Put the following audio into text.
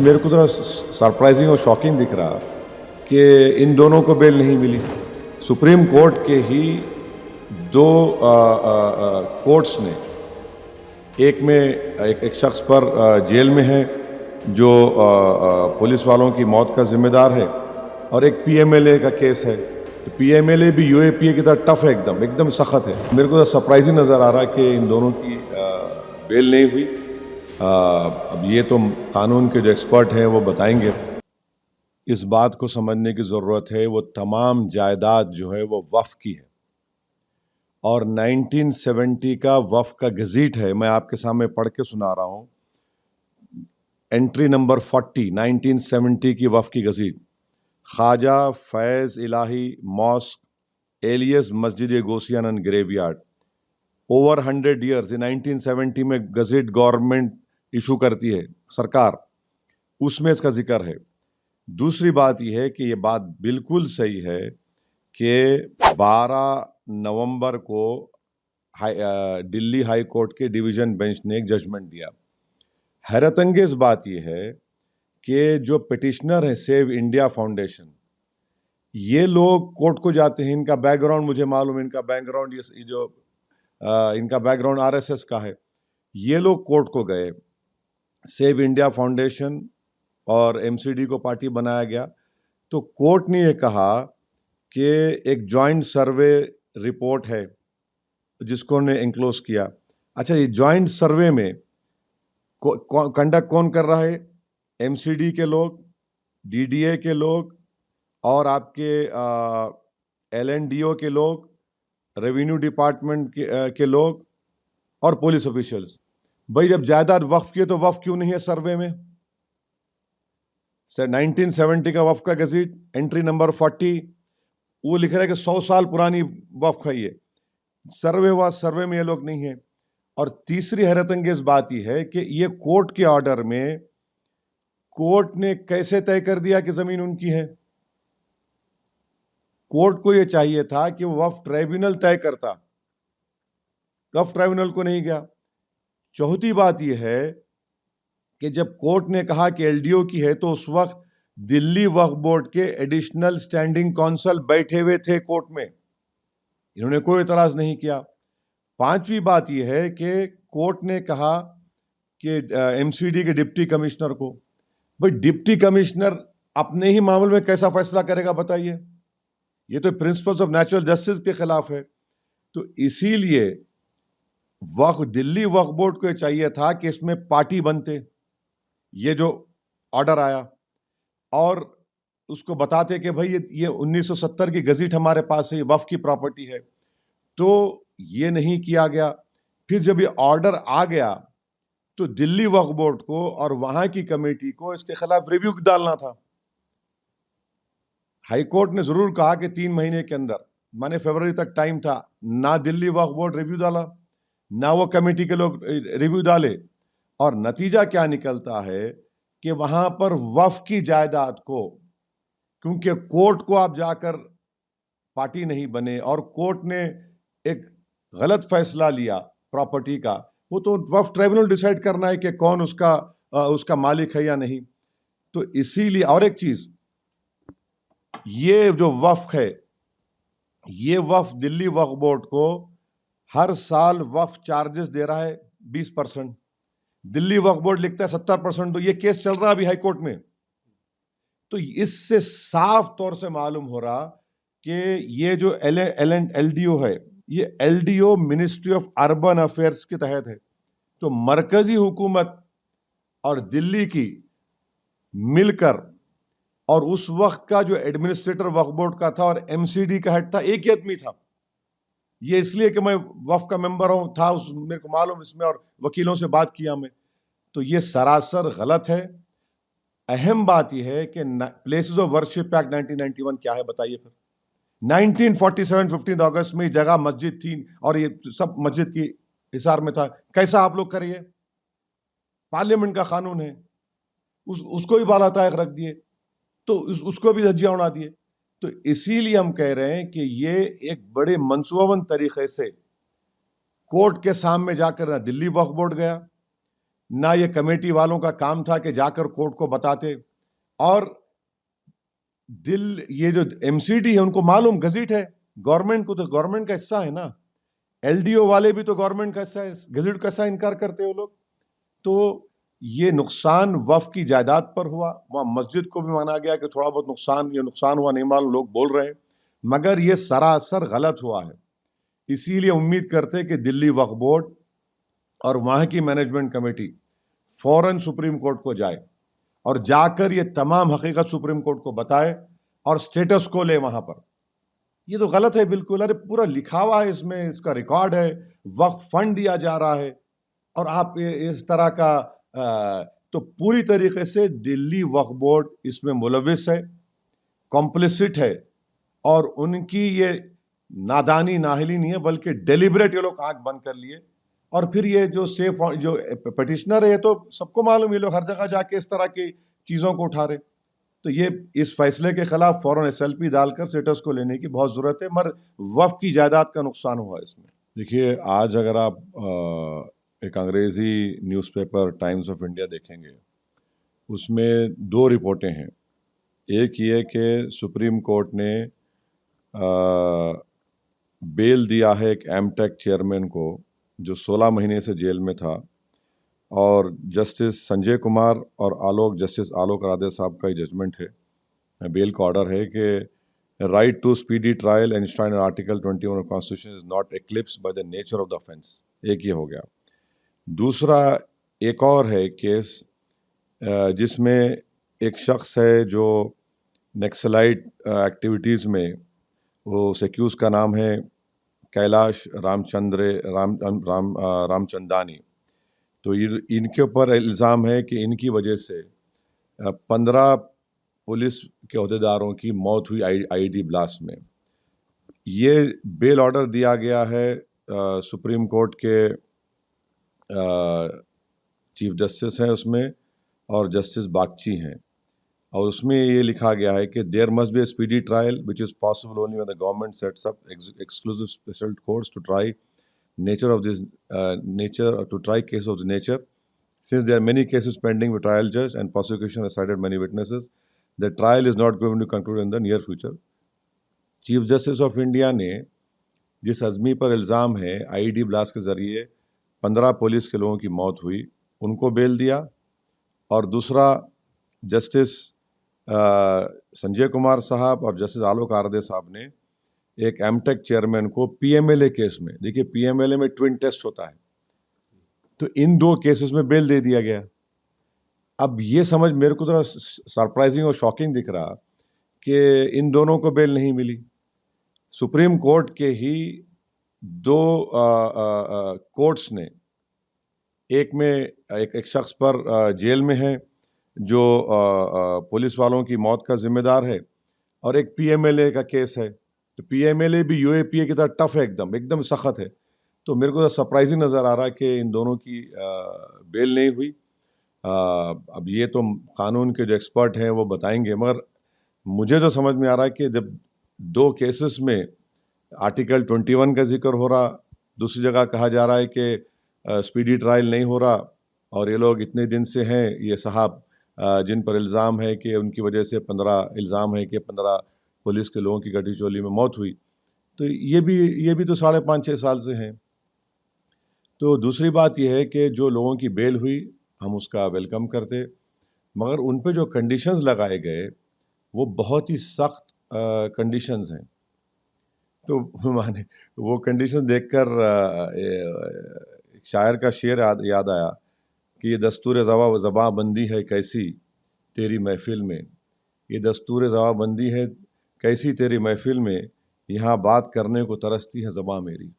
मेरे को थोड़ा सरप्राइजिंग और शॉकिंग दिख रहा कि इन दोनों को बेल नहीं मिली। सुप्रीम कोर्ट के ही दो कोर्ट्स ने, एक में एक शख्स पर जेल में है जो पुलिस वालों की मौत का जिम्मेदार है, और एक पीएमएलए का केस है। तो पीएमएलए भी यूएपीए की तरह टफ है, एकदम सख्त है। मेरे को सरप्राइजिंग नज़र आ रहा है कि इन दोनों की बेल नहीं हुई। अब ये तो कानून के जो एक्सपर्ट हैं वो बताएंगे। इस बात को समझने की ज़रूरत है, वो तमाम जायदाद जो है वो वफ़ की है और 1970 का वफ़ का गज़ीट है। मैं आपके सामने पढ़ के सुना रहा हूँ। एंट्री नंबर 40, 1970 की वफ़ की गज़ीट। ख्वाजा फैज़ इलाही मॉस्क एलियस मस्जिद गोसियान एंड ग्रेवयार्ड, ओवर 100 ईयर्स। 1970 में गज़ेट गवर्नमेंट इशू करती है सरकार, उसमें इसका जिक्र है। दूसरी बात यह है कि ये बात बिल्कुल सही है कि 12 नवंबर को दिल्ली हाई कोर्ट के डिवीजन बेंच ने एक जजमेंट दिया। हैरत अंगेज बात यह है कि जो पिटिशनर है सेव इंडिया फाउंडेशन, ये लोग कोर्ट को जाते हैं। इनका बैकग्राउंड मुझे मालूम है, इनका बैकग्राउंड ये जो इनका बैकग्राउंड आरएसएस का है। ये लोग कोर्ट को गए, सेव इंडिया फाउंडेशन और एमसीडी को पार्टी बनाया गया। तो कोर्ट ने ये कहा कि एक जॉइंट सर्वे रिपोर्ट है जिसको ने एंक्लोज किया। अच्छा, ये जॉइंट सर्वे में कंडक्ट कौन कर रहा है? एमसीडी के लोग, डीडीए के लोग, और आपके एलएनडीओ के लोग, रेवेन्यू डिपार्टमेंट के लोग और पुलिस ऑफिशियल्स। भाई, जब जायदाद वक्फ की है तो वक्फ क्यों नहीं है सर्वे में? सर, 1970 का वक्फ का गज़ीट एंट्री नंबर 40 वो लिख रहा है कि 100 साल पुरानी वक्फ है ये। सर्वे हुआ, सर्वे में ये लोग नहीं है। और तीसरी हैरत अंगेज बात यह है कि ये कोर्ट के ऑर्डर में कोर्ट ने कैसे तय कर दिया कि जमीन उनकी है? कोर्ट को यह चाहिए था कि वो वक्फ ट्राइब्यूनल तय करता, वक्फ ट्राइब्यूनल को नहीं गया। चौथी बात यह है कि जब कोर्ट ने कहा कि एलडीओ की है, तो उस वक्त दिल्ली वक्फ बोर्ड के एडिशनल स्टैंडिंग काउंसिल बैठे हुए थे कोर्ट में, इन्होंने कोई इतराज नहीं किया। पांचवी बात यह है कि कोर्ट ने कहा कि एमसीडी के डिप्टी कमिश्नर को, भाई डिप्टी कमिश्नर अपने ही मामले में कैसा फैसला करेगा बताइए? ये तो प्रिंसिपल्स ऑफ नेचुरल जस्टिस के खिलाफ है। तो इसीलिए दिल्ली वक्फ बोर्ड को चाहिए था कि इसमें पार्टी बनते, ये जो ऑर्डर आया, और उसको बताते कि भाई ये 1970 की गज़ीट हमारे पास है, ये वक्फ की प्रॉपर्टी है। तो ये नहीं किया गया। फिर जब ये ऑर्डर आ गया तो दिल्ली वक्फ बोर्ड को और वहां की कमेटी को इसके खिलाफ रिव्यू डालना था। हाई कोर्ट ने जरूर कहा कि 3 महीने के अंदर, माने फरवरी तक टाइम था, ना दिल्ली वक्फ बोर्ड रिव्यू डाला, ना वो कमेटी के लोग रिव्यू डाले। और नतीजा क्या निकलता है कि वहां पर वक्फ की जायदाद को, क्योंकि कोर्ट को आप जाकर पार्टी नहीं बने और कोर्ट ने एक गलत फैसला लिया प्रॉपर्टी का, वो तो वक्फ ट्राइब्यूनल डिसाइड करना है कि कौन उसका मालिक है या नहीं। तो इसीलिए, और एक चीज, ये जो वक्फ है, ये वक्फ दिल्ली वक्फ बोर्ड को हर साल वक्फ चार्जेस दे रहा है 20%। दिल्ली वक्फ बोर्ड लिखता है 70%। तो ये केस चल रहा है अभी हाई कोर्ट में। तो इससे साफ तौर से मालूम हो रहा कि ये जो एलडीओ है, ये LDO ministry of urban affairs के तहत है। तो मरकजी हुकूमत और दिल्ली की मिलकर, और उस वक्त का जो एडमिनिस्ट्रेटर वक्फ बोर्ड का था और एमसीडी का हेड था, एक ही आदमी था। ये इसलिए कि मैं वक्फ का मेंबर था, मेरे को मालूम इसमें, और वकीलों से बात किया मैं। तो ये सरासर गलत है। अहम बात यह है कि प्लेसेस ऑफ वर्शिप एक्ट 1991 क्या है बताइए फिर? 1947 15 अगस्त में जगह मस्जिद थी और ये सब मस्जिद की हिसार में था। कैसा आप लोग करिए? पार्लियामेंट का कानून है, उसको भी बाला तायक रख दिए, तो उसको भी धज्जियां उड़ा दिए। तो इसीलिए हम कह रहे हैं कि ये एक बड़े मंसूबाबंद तरीके से कोर्ट के सामने जाकर ना दिल्ली वक्फ बोर्ड गया, ना ये कमेटी वालों का काम था कि जाकर कोर्ट को बताते। और ये जो एमसीडी है उनको मालूम गजट है, गवर्नमेंट को, तो गवर्नमेंट का हिस्सा है ना। एलडीओ वाले भी तो गवर्नमेंट का हिस्सा है, गजट का हिस्सा इनकार करते हो लोग। तो ये नुकसान वफ की जायदाद पर हुआ, वहां मस्जिद को भी माना गया कि थोड़ा बहुत नुकसान, ये नुकसान हुआ नहीं मालूम, लोग बोल रहे हैं, मगर ये सरासर गलत हुआ है। इसीलिए उम्मीद करते हैं कि दिल्ली वक्फ बोर्ड और वहां की मैनेजमेंट कमेटी फौरन सुप्रीम कोर्ट को जाए और जाकर ये तमाम हकीकत सुप्रीम कोर्ट को बताए और स्टेटस को ले वहां पर। ये तो गलत है बिल्कुल। अरे पूरा लिखा हुआ है इसमें, इसका रिकॉर्ड है, वक्फ फंड दिया जा रहा है और आप इस तरह का तो पूरी तरीके से दिल्ली वक्फ बोर्ड इसमें मुलविस है, कॉम्प्लिसिट है। और उनकी ये नादानी नाहिली नहीं है, बल्कि डेलिबरेट ये लोग आंख बंद कर लिए। और फिर ये जो जो पिटिशनर है, तो सबको मालूम, ये लोग हर जगह जाके इस तरह की चीजों को उठा रहे। तो ये इस फैसले के खिलाफ फौरन एसएलपी डालकर स्टेटस को लेने की बहुत जरूरत है, मगर वक्फ की जायदाद का नुकसान हुआ इसमें। देखिए, आज अगर आप एक अंग्रेजी न्यूज़पेपर टाइम्स ऑफ इंडिया देखेंगे, उसमें दो रिपोर्टें हैं। एक ये कि सुप्रीम कोर्ट ने बेल दिया है एक एमटेक चेयरमैन को जो 16 महीने से जेल में था, और जस्टिस संजय कुमार और जस्टिस आलोक राधे साहब का ही जजमेंट है, बेल का ऑर्डर है कि right to speedy trial enshrined in article 21 of constitution is not eclipsed by the nature of the offence. एक ये हो गया। दूसरा एक और है केस जिसमें एक शख्स है जो नक्सलाइट एक्टिविटीज़ में, वो उस एक्यूज़ का नाम है कैलाश रामचंदानी। तो ये इनके ऊपर इल्ज़ाम है कि इनकी वजह से 15 पुलिस के अहदेदारों की मौत हुई आईईडी ब्लास्ट में। ये बेल ऑर्डर दिया गया है सुप्रीम कोर्ट के चीफ जस्टिस हैं उसमें, और जस्टिस बागची हैं, और उसमें ये लिखा गया है कि there must be a speedy trial which is possible only when the government sets up exclusive special courts to try cases of this nature. Since there are many cases pending with trial judge and prosecution has cited many witnesses, the trial is not going to conclude in the near future. Chief justice of India ने जिस आदमी पर इल्ज़ाम है IED blast के ज़रिए 15 police के लोगों की मौत हुई, उनको बेल दिया। और दूसरा जस्टिस संजय कुमार साहब और जस्टिस आलोक आरदे साहब ने एक एमटेक चेयरमैन को पीएमएलए केस में, देखिए पीएमएलए में ट्विन टेस्ट होता है, तो इन दो केसेस में बेल दे दिया गया। अब ये समझ मेरे को थोड़ा सरप्राइजिंग और शॉकिंग दिख रहा कि इन दोनों को बेल नहीं मिली। सुप्रीम कोर्ट के ही दो कोर्ट्स ने, एक में एक शख्स पर जेल में है जो पुलिस वालों की मौत का जिम्मेदार है, और एक पीएमएलए का केस है। तो पीएमएलए भी यूएपीए की तरह टफ है, एकदम सख्त है। तो मेरे को सरप्राइजिंग नज़र आ रहा है कि इन दोनों की बेल नहीं हुई। अब ये तो कानून के जो एक्सपर्ट हैं वो बताएंगे, मगर मुझे तो समझ में आ रहा है कि जब दो केसेस में आर्टिकल 21 का जिक्र हो रहा, दूसरी जगह कहा जा रहा है कि स्पीडी ट्रायल नहीं हो रहा, और ये लोग इतने दिन से हैं, ये साहब जिन पर इल्ज़ाम है कि उनकी वजह से 15 पुलिस के लोगों की गठी चोली में मौत हुई, तो ये भी तो 5.5-6 साल से हैं। तो दूसरी बात यह है कि जो लोगों की बेल हुई हम उसका वेलकम करते, मगर उन पे जो कंडीशंस लगाए गए वो बहुत ही सख्त कंडीशंस हैं। तो माने वो कंडीशन देखकर एक शायर का शेर याद आया कि ये दस्तूर ज़बाबंदी है कैसी तेरी महफिल में, ये दस्तूर ज़बाबंदी है कैसी तेरी महफिल में, यहाँ बात करने को तरसती है ज़बां मेरी।